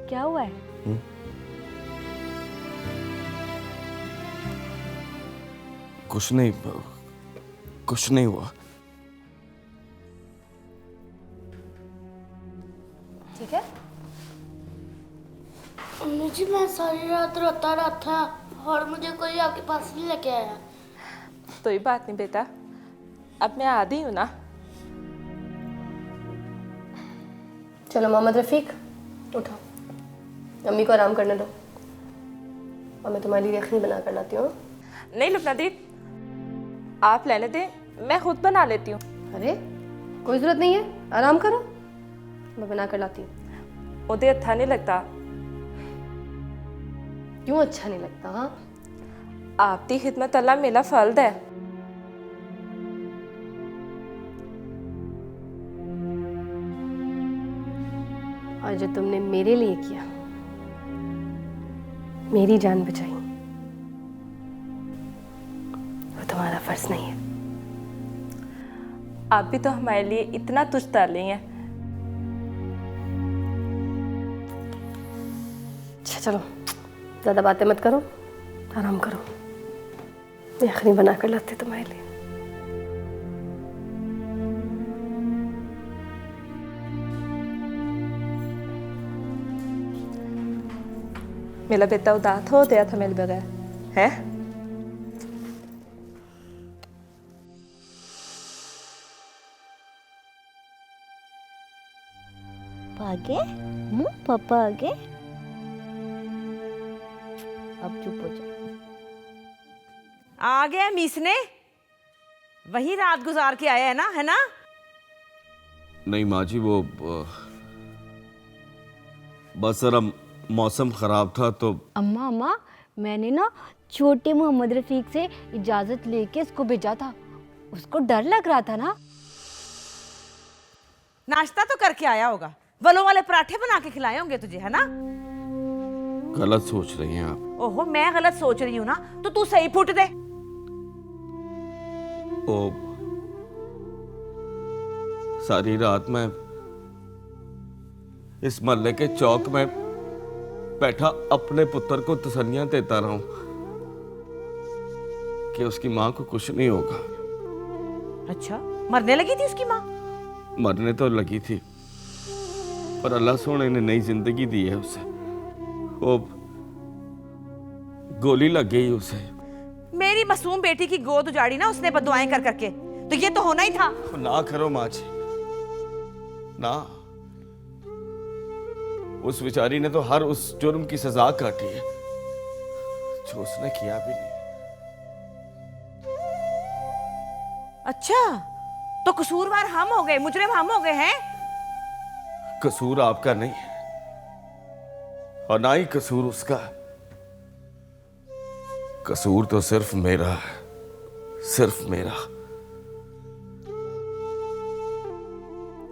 S1: क्या हुआ हुआ है?
S5: कुछ नहीं हुआ।
S1: ठीक है।
S17: अम्मी जी मैं सारी रात रोता रहा था और मुझे कोई आपके पास नहीं लेके आया।
S18: कोई बात नहीं बेटा, अब मैं आदी हूँ ना।
S2: चलो मोहम्मद रफ़ीक उठो, अम्मी को आराम करने दो और मैं तुम्हारे लिए यखनी बना कर लाती हूँ।
S18: नहीं लुपना दी, आप लेने दें, मैं खुद बना लेती हूँ।
S2: अरे कोई ज़रूरत नहीं है, आराम करो, मैं बना कर लाती हूँ।
S18: उदय अच्छा नहीं लगता।
S2: क्यों अच्छा नहीं लगता? हाँ,
S18: आपकी खिदमत अल्लाह मेरा फर्ज है।
S2: और जो तुमने मेरे लिए किया, मेरी जान बचाई, वो तुम्हारा फर्ज नहीं है।
S18: आप भी तो हमारे लिए इतना तुच्छ डाली हैं।
S2: अच्छा चलो, ज़्यादा बातें मत करो, आराम करो, मैं यखनी बना कर लाती तुम्हारे लिए।
S18: मेरा बेटा उदास हो गया था मेरे बगैर, है?
S1: आगे पापा आगे। अब चुप हो जाओ।
S11: आ गया मीसने, वही रात गुजार के आया है ना, है ना?
S5: नहीं माँ जी, वो बस जरा मौसम खराब था तो।
S1: अम्मा मैंने ना छोटे मोहम्मद रफीक से इजाजत लेके इसको भेजा था, उसको डर लग रहा था ना।
S11: नाश्ता तो करके आया होगा, वलों वाले पराठे बना के खिलाए होंगे तुझे, है ना?
S5: गलत सोच रही हैं आप।
S11: ओहो, मैं गलत सोच रही हूँ ना, तो तू सही फुट दे।
S5: ओ, सारी रात मैं इस मोहल्ले के चौक में बैठा अपने पुत्र को तसल्लियां देता रहा हूं कि उसकी मां को कुछ नहीं होगा।
S11: अच्छा, मरने लगी थी उसकी माँ?
S5: मरने तो लगी थी, पर अल्लाह सोने ने नई जिंदगी दी है उसे। वो गोली लग गई उसे।
S11: मेरी मासूम बेटी की गोद उजाड़ी ना उसने बददुआएं कर करके, तो ये तो होना ही था।
S5: ना करो माँ जी, ना। उस बेचारी ने तो हर उस जुर्म की सजा काटी है जो उसने किया भी नहीं।
S11: अच्छा, तो कसूरवार हम हो गए, मुजरिम हम हो गए हैं?
S5: कसूर आपका नहीं है और ना ही कसूर उसका। कसूर तो सिर्फ मेरा है, सिर्फ मेरा।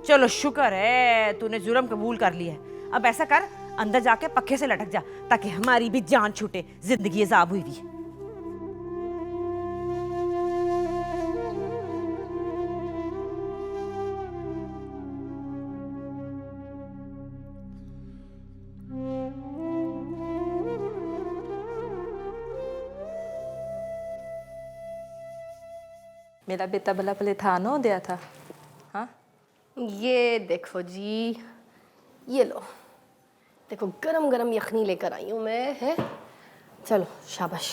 S11: चलो शुक्र है तूने जुर्म कबूल कर लिया है। अब ऐसा कर, अंदर जाके पक्के से लटक जा ताकि हमारी भी जान छूटे, जिंदगी अजाब हुई भी।
S18: मेरा बेटा भला भले था हो गया था। हाँ,
S2: ये देखो जी, ये लो, देखो गरम गरम यखनी लेकर आई हूँ मैं, है। चलो शाबाश,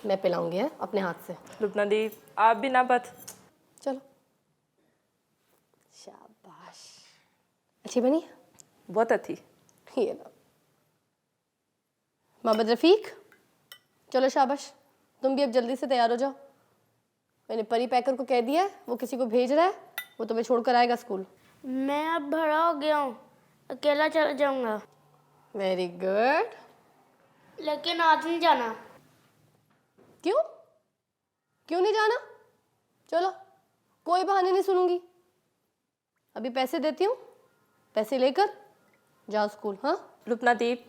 S2: मैं पिलाऊंगी है अपने हाथ से।
S18: लुबना दी, आप भी ना बत।
S2: चलो शाबाश, अच्छी बनी?
S18: बहुत अच्छी।
S2: ये लो मोहम्मद रफ़ीक, चलो शाबाश, तुम भी अब जल्दी से तैयार हो जाओ। मैंने परी पैकर को कह दिया है, वो किसी को भेज रहा है, वो तुम्हें छोड़कर आएगा स्कूल।
S17: मैं अब बड़ा हो गया हूँ, अकेला चला जाऊंगा।
S2: Very good.
S17: लेकिन आज नहीं जाना।
S2: क्यों? क्यों नहीं जाना? चलो, कोई बहाने नहीं सुनूंगी। अभी पैसे देती हूँ, पैसे लेकर जाओ स्कूल। हाँ
S18: लुपना दीप,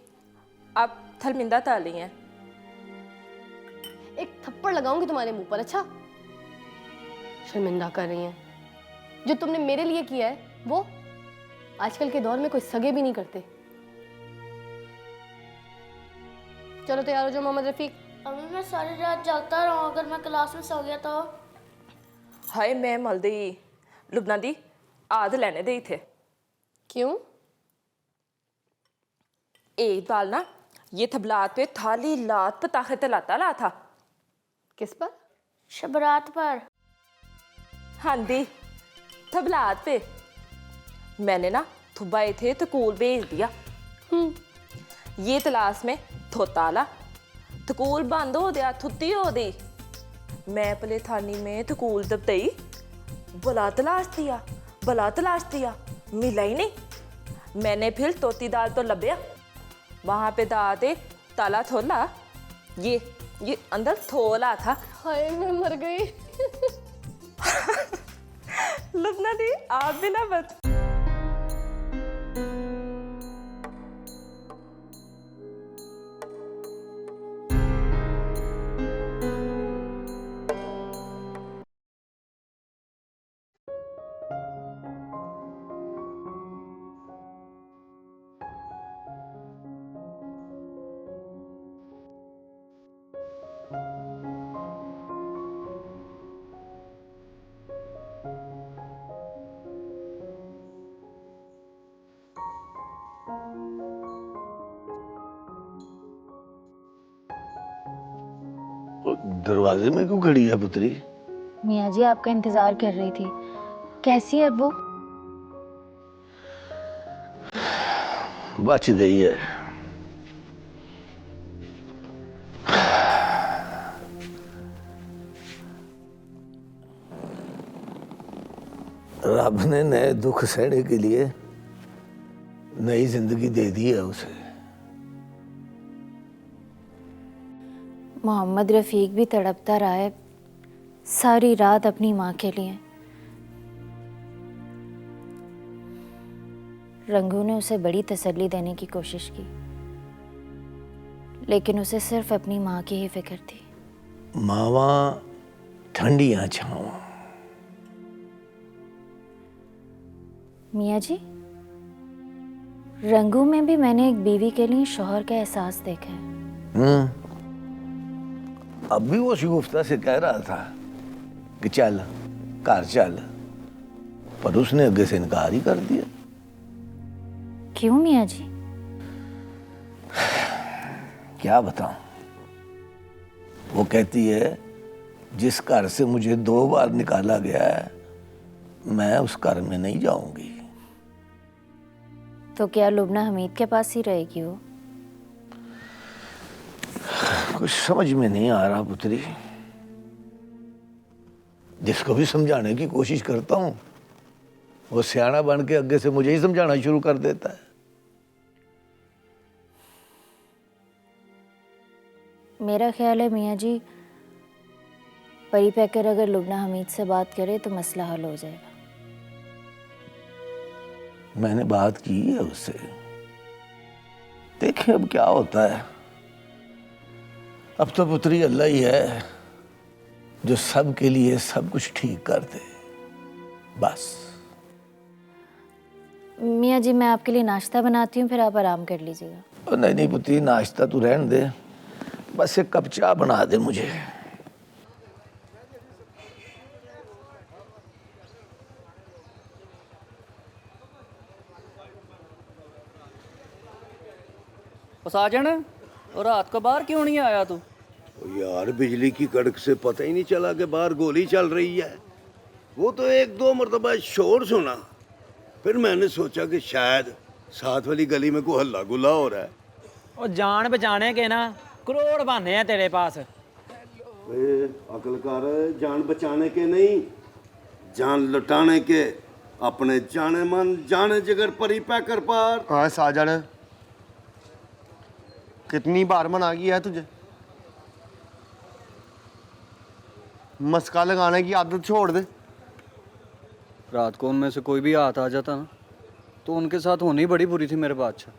S18: आप थलमिंदा ताली हैं।
S2: एक थप्पड़ लगाऊंगी तुम्हारे मुंह पर। अच्छा, शर्मिंदा कर रही हैं। जो तुमने मेरे लिए किया है वो आजकल के दौर में कोई सगे भी नहीं करते। चलो तैयार हो जाओ मोहम्मद रफ़ीक।
S17: अम्मी मैं सारी रात जागता रहा अगर मैं क्लास में सो गया तो।
S18: हाय मैं मलदी लुबना दी आद लेने दे थे।
S2: क्यों?
S18: एक बार ना ये थबलात पे थाली लात पताखे तलाता ला था।
S2: किस पर?
S17: शबरात पर।
S18: हाँ दी थबलात पे मैंने ना थुबाए थे तो कूल भेज दिया। ये तलाश में थोताला थकूल बंद हो दिया थुत्ती हो दी। मैं पले थानी में थकूल दबतई बला तलाश दिया मिला ही नहीं। मैंने फिर तोती दाल तो लभ्या वहां पे दाते ताला थोला ये अंदर थोला था।
S2: हाय मैं मर गई।
S18: लुबना दी आप भी ना बत।
S8: दरवाजे में क्यों खड़ी है पुत्री?
S4: मियाँ जी आपका इंतजार कर रही थी। कैसी है अब्बू?
S8: बच गई है। रब ने नए दुख सहने के लिए नई जिंदगी दे दी है उसे।
S4: मोहम्मद रफ़ीक भी तड़पता रहा है सारी रात अपनी माँ के लिए। रंगू ने उसे बड़ी तसल्ली देने की कोशिश की लेकिन उसे सिर्फ अपनी माँ की ही फिक्र थी।
S8: मावा ठंडियां छावा।
S4: मियाँ जी रंगू में भी मैंने एक बीवी के लिए शौहर का एहसास देखा है।
S8: अब भी वो शिगुफ्ता से कह रहा था कि चल घर चल, पर उसने आगे से इनकार ही कर दिया।
S4: क्यों मियाँ जी?
S8: क्या बताऊं? वो कहती है जिस घर से मुझे 2 बार निकाला गया है मैं उस घर में नहीं जाऊंगी।
S4: तो क्या लुबना हमीद के पास ही रहेगी वो?
S8: कुछ समझ में नहीं आ रहा पुत्री। जिसको भी समझाने की कोशिश करता हूं वो सियाना बन के आगे से मुझे ही समझाना शुरू कर देता है।
S4: मेरा ख्याल है मियाँ जी परी पैकर अगर लुबना हमीद से बात करे तो मसला हल हो जाएगा।
S8: मैंने बात की है उससे, देखें अब क्या होता है। अब तो पुत्री अल्लाह ही है जो सब के लिए सब कुछ ठीक कर दे बस।
S4: मियाँ जी मैं आपके लिए नाश्ता बनाती हूँ फिर आप आराम कर लीजिएगा।
S8: नहीं नहीं पुत्री नाश्ता तू रहने दे, बस एक कप चाय बना दे मुझे।
S19: साजन और रात को बाहर क्यों नहीं आया तू?
S8: यार बिजली की कड़क से पता ही नहीं चला कि बाहर गोली चल रही है। वो तो 1-2 मरतबा शोर सुना, फिर मैंने सोचा कि शायद साथ वाली गली में कोई हल्ला गुल्ला हो रहा है।
S19: और जान बचाने के ना करोड़ बहाने हैं तेरे पास।
S8: अकल कर, जान बचाने के नहीं जान लुटाने के। अपने जाने मन जाने जिगर परी पैकर पार।
S13: हाँ साजन कितनी बार मना किया है तुझे? मस्का लगाने की आदत छोड़ दे।
S19: रात को उनमें से कोई भी हाथ आ जाता ना तो उनके साथ होनी बड़ी बुरी थी मेरे बादशाह।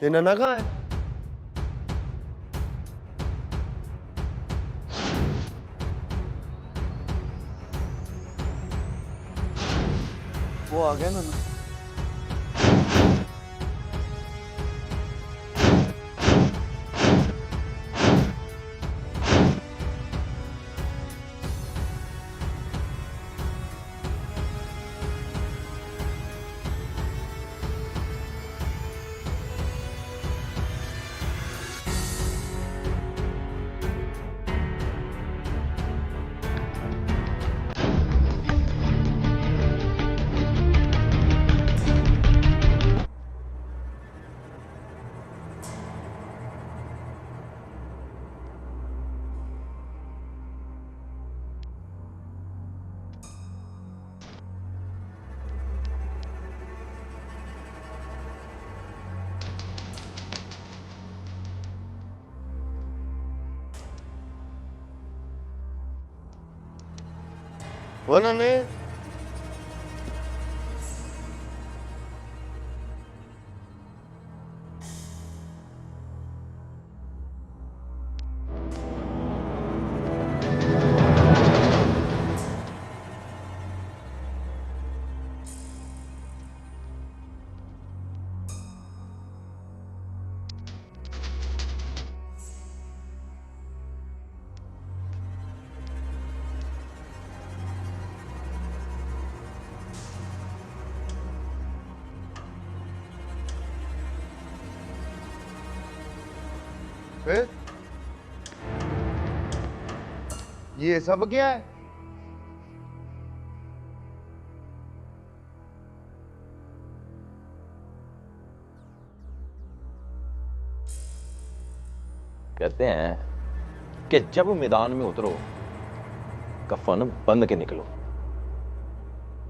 S13: ये नन्ना कहाँ है?
S19: वो आ गया ना।
S13: उन्होंने फिर ये सब क्या है?
S12: कहते हैं कि जब मैदान में उतरो कफन बंद के निकलो।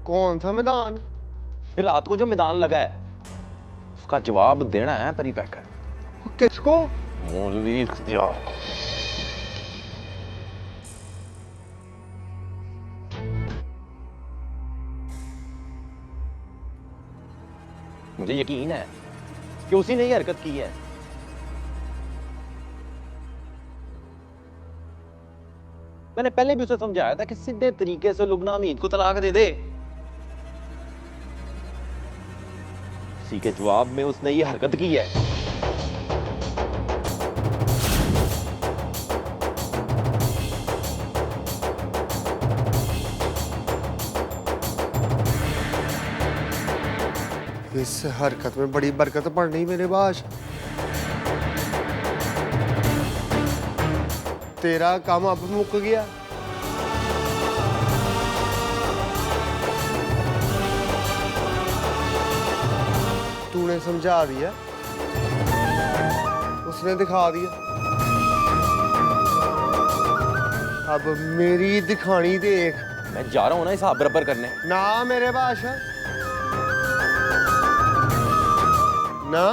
S13: कौन सा मैदान?
S12: रात को जो मैदान लगा है उसका जवाब देना है परी पैकर।
S13: किसको?
S12: मौलवी इख्तियार। मुझे यकीन है कि उसी ने ये हरकत की है। मैंने पहले भी उसे समझाया था कि सीधे तरीके से लुबना हमीद को तलाक दे दे। इसी के जवाब में उसने ये हरकत की है।
S13: इस हरकत में बड़ी बरकत पड़नी मेरे बाश। तेरा काम अब मुक गया। तूने समझा दिया, उसने दिखा दिया। अब मेरी दिखानी देख।
S12: मैं जा रहा हूं ना हिसाब बराबर करने।
S13: ना मेरे बादशाह ना,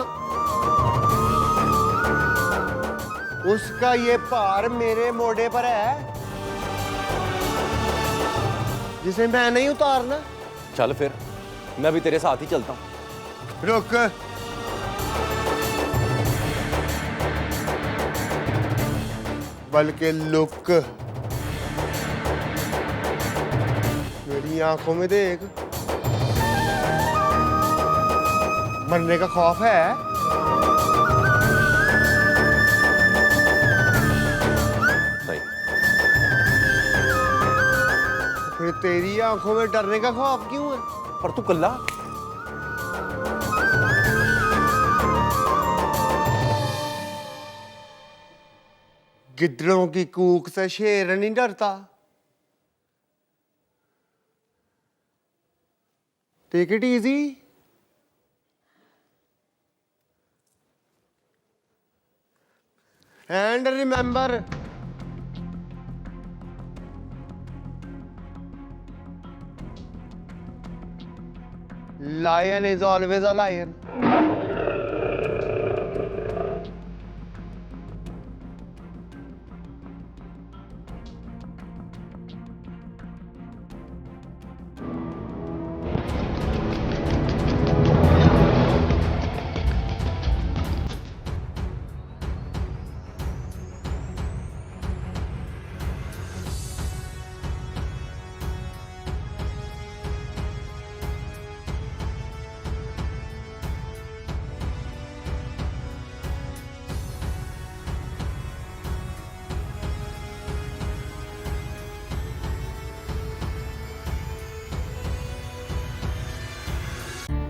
S13: उसका ये भार मेरे मोढ़े पर है जिसे मैं नहीं उतारना।
S12: चल फिर मैं भी तेरे साथ ही चलता हूं।
S13: रुक, बल्कि लुक। मेरी आंखों में देख। मरने का खौफ है?
S12: नहीं।
S13: फिर तेरी आंखों में डरने का खौफ क्यों है?
S12: पर तू कल्ला।
S13: गिद्दड़ों की कूक से शेर नहीं डरता। Take it easy. And remember, lion is always a lion.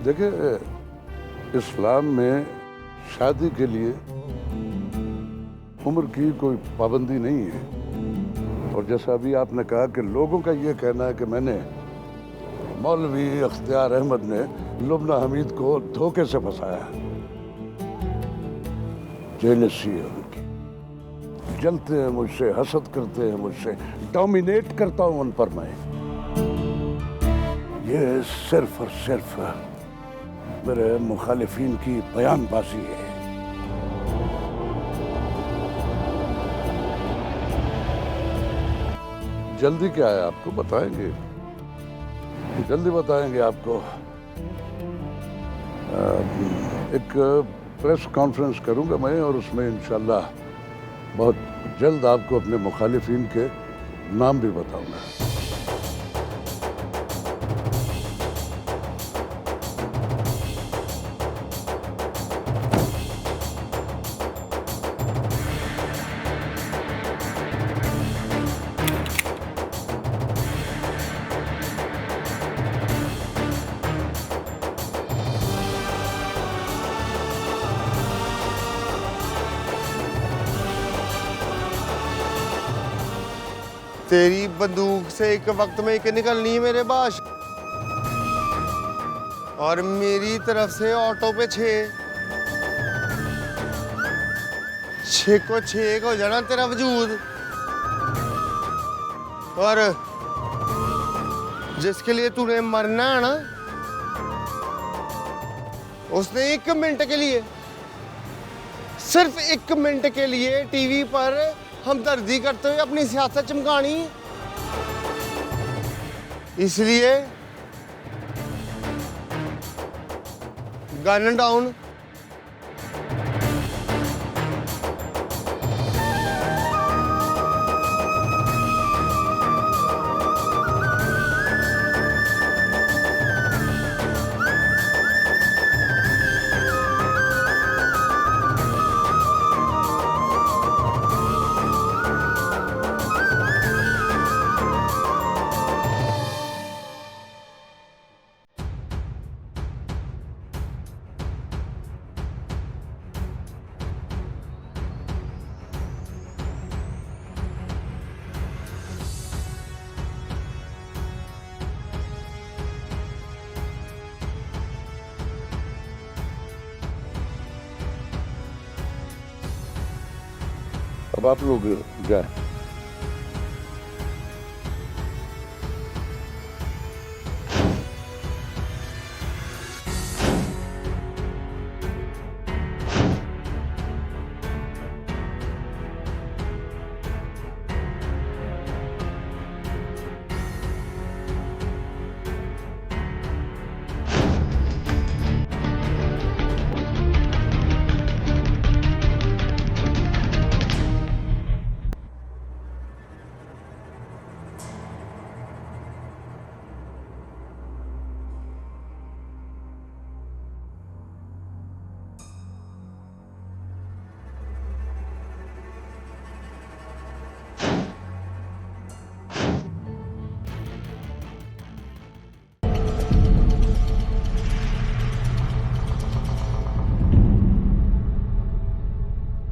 S8: देखिए, इस्लाम में शादी के लिए उम्र की कोई पाबंदी नहीं है। और जैसा अभी आपने कहा कि लोगों का ये कहना है कि मैंने मौलवी अख्तियार अहमद ने लुब्ना हमीद को धोखे से फंसाया, जेलसी है उनकी, जलते हैं मुझसे, हसद करते हैं मुझसे, डोमिनेट करता हूं उन पर मैं। ये सिर्फ और सिर्फ मेरे मुखालिफिन की बयानबाजी है। जल्दी क्या है, आपको बताएंगे, जल्दी बताएंगे आपको। एक प्रेस कॉन्फ्रेंस करूंगा मैं और उसमें इंशाल्लाह बहुत जल्द आपको अपने मुखालिफिन के नाम भी बताऊंगा।
S13: तेरी बंदूक से एक वक्त में एक निकलनी है मेरे बाश, और मेरी तरफ से ऑटो पे 6 को 6 हो जाना तेरा वजूद। और जिसके लिए तूने मरना है ना, उसने 1 मिनट के लिए, सिर्फ 1 मिनट के लिए टीवी पर हमदर्दी करते हुए अपनी सियासत चमकानी। इसलिए गन डाउन। अब आप लोग जाए।